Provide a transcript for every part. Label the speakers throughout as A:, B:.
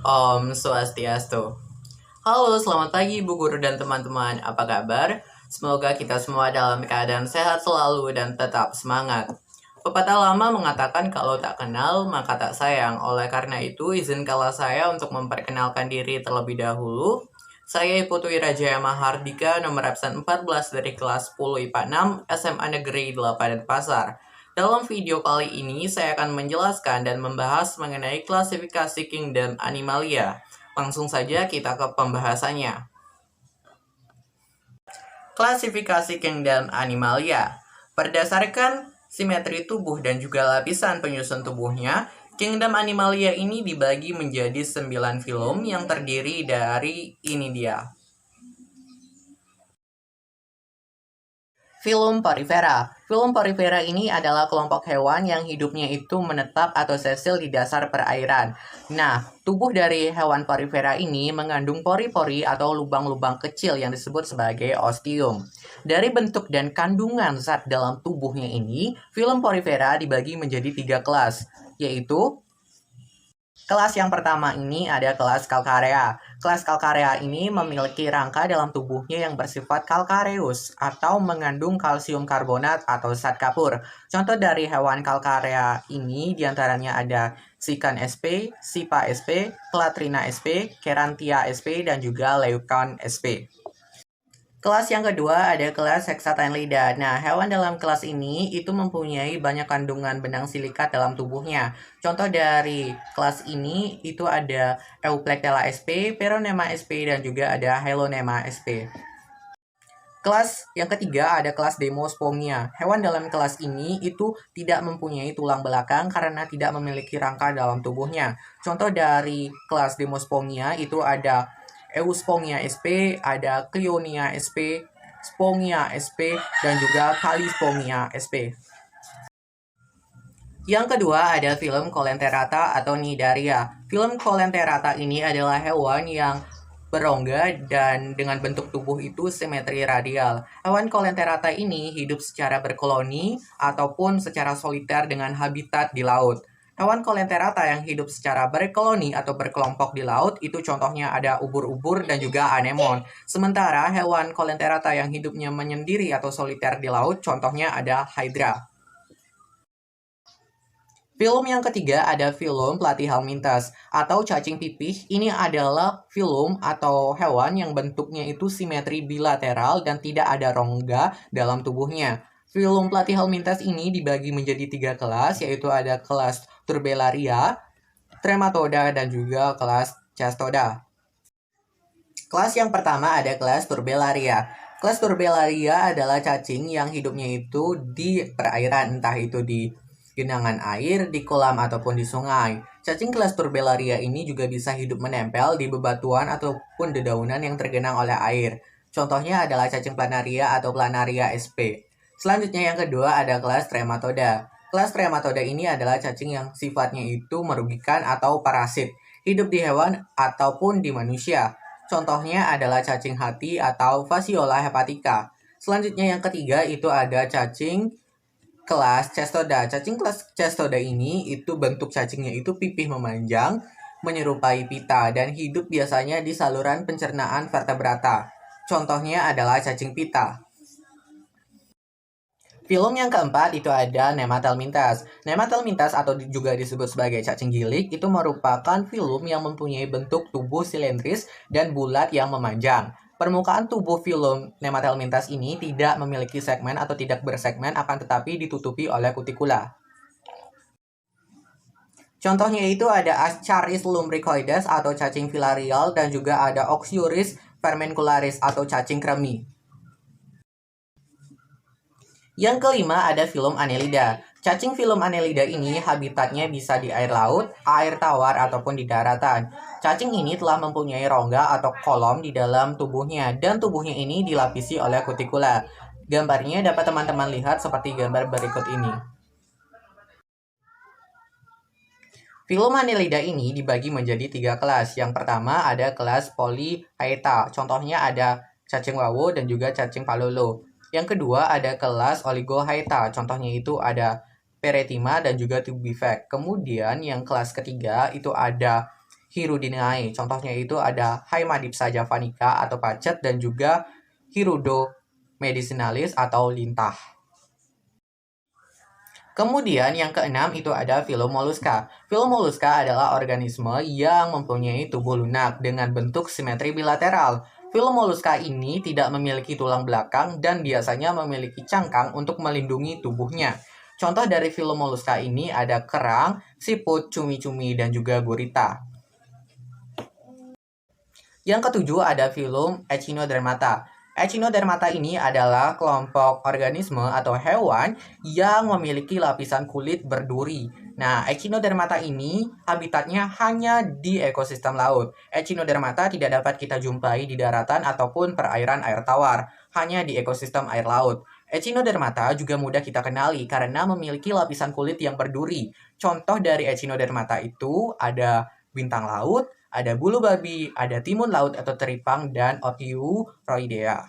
A: Om Swastiastu. Halo, selamat pagi Bu Guru dan teman-teman. Apa kabar? Semoga kita semua dalam keadaan sehat selalu dan tetap semangat. Pepatah lama mengatakan kalau tak kenal maka tak sayang. Oleh karena itu, izinkanlah saya untuk memperkenalkan diri terlebih dahulu. Saya Putwi Rajaya Mahardika, nomor absen 14 dari kelas 10 IPA 6 SMA Negeri 8 Pasar. Dalam video kali ini, saya akan menjelaskan dan membahas mengenai klasifikasi kingdom Animalia. Langsung saja kita ke pembahasannya. Klasifikasi kingdom Animalia. Berdasarkan simetri tubuh dan juga lapisan penyusun tubuhnya, kingdom Animalia ini dibagi menjadi 9 filum yang terdiri dari ini dia. Filum Porifera. Filum Porifera ini adalah kelompok hewan yang hidupnya itu menetap atau sesil di dasar perairan. Nah, tubuh dari hewan Porifera ini mengandung pori-pori atau lubang-lubang kecil yang disebut sebagai ostium. Dari bentuk dan kandungan zat dalam tubuhnya ini, filum Porifera dibagi menjadi 3 kelas, yaitu kelas yang pertama ini ada kelas Calcarea. Kelas Calcarea ini memiliki rangka dalam tubuhnya yang bersifat calcareus atau mengandung kalsium karbonat atau zat kapur. Contoh dari hewan Calcarea ini diantaranya ada Sikan sp, Sipa sp, Clatrina sp, Kerantia sp, dan juga Leucon sp. Kelas yang kedua ada kelas Hexatenlida. Nah, hewan dalam kelas ini itu mempunyai banyak kandungan benang silikat dalam tubuhnya. Contoh dari kelas ini itu ada Euplectella sp, Peronema sp, dan juga ada Helonema sp. Kelas yang ketiga ada kelas Demospermia. Hewan dalam kelas ini itu tidak mempunyai tulang belakang karena tidak memiliki rangka dalam tubuhnya. Contoh dari kelas Demospermia itu ada Euspermia sp, ada Cleonia sp, Spermia sp, dan juga Kalispermia sp. Yang kedua ada film Colenterata atau Cnidaria. Film Colenterata ini adalah hewan yang berongga dan dengan bentuk tubuh itu simetri radial. Hewan Colenterata ini hidup secara berkoloni ataupun secara soliter dengan habitat di laut. Hewan Colenterata yang hidup secara berkoloni atau berkelompok di laut itu contohnya ada ubur-ubur dan juga anemon. Sementara hewan Colenterata yang hidupnya menyendiri atau soliter di laut contohnya ada hydra. Film yang ketiga ada film Platyhelminthes atau cacing pipih. Ini adalah film atau hewan yang bentuknya itu simetri bilateral dan tidak ada rongga dalam tubuhnya. Film Platyhelminthes ini dibagi menjadi 3 kelas, yaitu ada kelas Turbellaria, Trematoda, dan juga kelas Cestoda. Kelas yang pertama ada kelas Turbellaria. Kelas Turbellaria adalah cacing yang hidupnya itu di perairan, entah itu di genangan air, di kolam, ataupun di sungai. Cacing kelas Turbellaria ini juga bisa hidup menempel di bebatuan ataupun dedaunan yang tergenang oleh air. Contohnya adalah cacing planaria atau planaria sp. Selanjutnya yang kedua ada kelas Trematoda. Kelas Trematoda ini adalah cacing yang sifatnya itu merugikan atau parasit, hidup di hewan ataupun di manusia. Contohnya adalah cacing hati atau Fasciola hepatica. Selanjutnya yang ketiga itu ada cacing kelas Cestoda. Cacing kelas Cestoda ini itu bentuk cacingnya itu pipih memanjang, menyerupai pita dan hidup biasanya di saluran pencernaan vertebrata. Contohnya adalah cacing pita. Film yang keempat itu ada Nemathelminthes. Nemathelminthes atau juga disebut sebagai cacing gilik itu merupakan film yang mempunyai bentuk tubuh silindris dan bulat yang memanjang. Permukaan tubuh film Nemathelminthes ini tidak memiliki segmen atau tidak bersegmen, akan tetapi ditutupi oleh kutikula. Contohnya itu ada Ascaris lumbricoides atau cacing filarial dan juga ada Oxyuris vermincularis atau cacing kremi. Yang kelima ada film Annelida. Cacing film Annelida ini habitatnya bisa di air laut, air tawar, ataupun di daratan. Cacing ini telah mempunyai rongga atau kolom di dalam tubuhnya dan tubuhnya ini dilapisi oleh kutikula. Gambarnya dapat teman-teman lihat seperti gambar berikut ini. Film Annelida ini dibagi menjadi 3 kelas. Yang pertama ada kelas Polychaeta. Contohnya ada cacing wawo dan juga cacing palolo. Yang kedua ada kelas Oligochaeta, contohnya itu ada Peretima dan juga Tubifex. Kemudian yang kelas ketiga itu ada Hirudinea. Contohnya itu ada Haemadipsa javanica atau pacet dan juga Hirudo medicinalis atau lintah. Kemudian yang keenam itu ada filum moluska. Filum moluska adalah organisme yang mempunyai tubuh lunak dengan bentuk simetri bilateral. Filum moluska ini tidak memiliki tulang belakang dan biasanya memiliki cangkang untuk melindungi tubuhnya. Contoh dari filum moluska ini ada kerang, siput, cumi-cumi, dan juga gurita. Yang ketujuh ada filum Echinodermata. Echinodermata ini adalah kelompok organisme atau hewan yang memiliki lapisan kulit berduri. Nah, Echinodermata ini habitatnya hanya di ekosistem laut. Echinodermata tidak dapat kita jumpai di daratan ataupun perairan air tawar, hanya di ekosistem air laut. Echinodermata juga mudah kita kenali karena memiliki lapisan kulit yang berduri. Contoh dari Echinodermata itu ada bintang laut, ada bulu babi, ada timun laut atau teripang, dan Otiuroidea.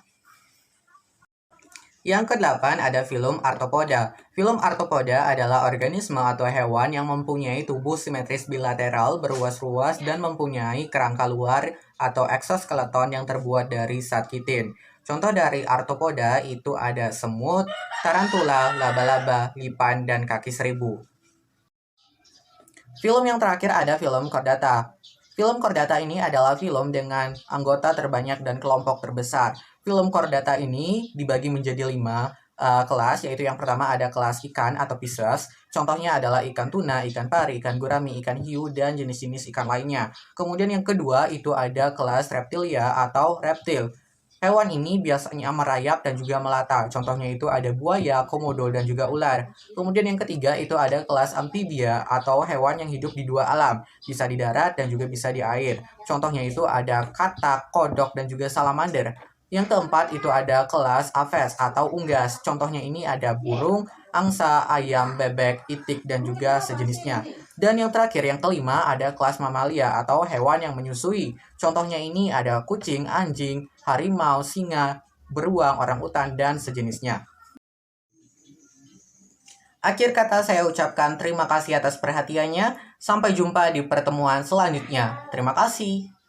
A: Yang kedelapan ada filum Arthropoda. Filum Arthropoda adalah organisme atau hewan yang mempunyai tubuh simetris bilateral, berruas-ruas, dan mempunyai kerangka luar atau eksoskeleton yang terbuat dari zat kitin. Contoh dari Arthropoda itu ada semut, tarantula, laba-laba, lipan, dan kaki seribu. Film yang terakhir ada film Chordata. Film Chordata ini adalah film dengan anggota terbanyak dan kelompok terbesar. Film Chordata ini dibagi menjadi 5 kelas, yaitu yang pertama ada kelas ikan atau Pisces. Contohnya adalah ikan tuna, ikan pari, ikan gurami, ikan hiu, dan jenis-jenis ikan lainnya. Kemudian yang kedua itu ada kelas Reptilia atau reptil. Hewan ini biasanya merayap dan juga melata. Contohnya itu ada buaya, komodo, dan juga ular. Kemudian yang ketiga itu ada kelas amfibia atau hewan yang hidup di dua alam. Bisa di darat dan juga bisa di air. Contohnya itu ada katak, kodok, dan juga salamander. Yang keempat itu ada kelas aves atau unggas. Contohnya ini ada burung, angsa, ayam, bebek, itik, dan juga sejenisnya. Dan yang terakhir, yang kelima, ada kelas mamalia atau hewan yang menyusui. Contohnya ini ada kucing, anjing, harimau, singa, beruang, orangutan, dan sejenisnya. Akhir kata saya ucapkan terima kasih atas perhatiannya. Sampai jumpa di pertemuan selanjutnya. Terima kasih.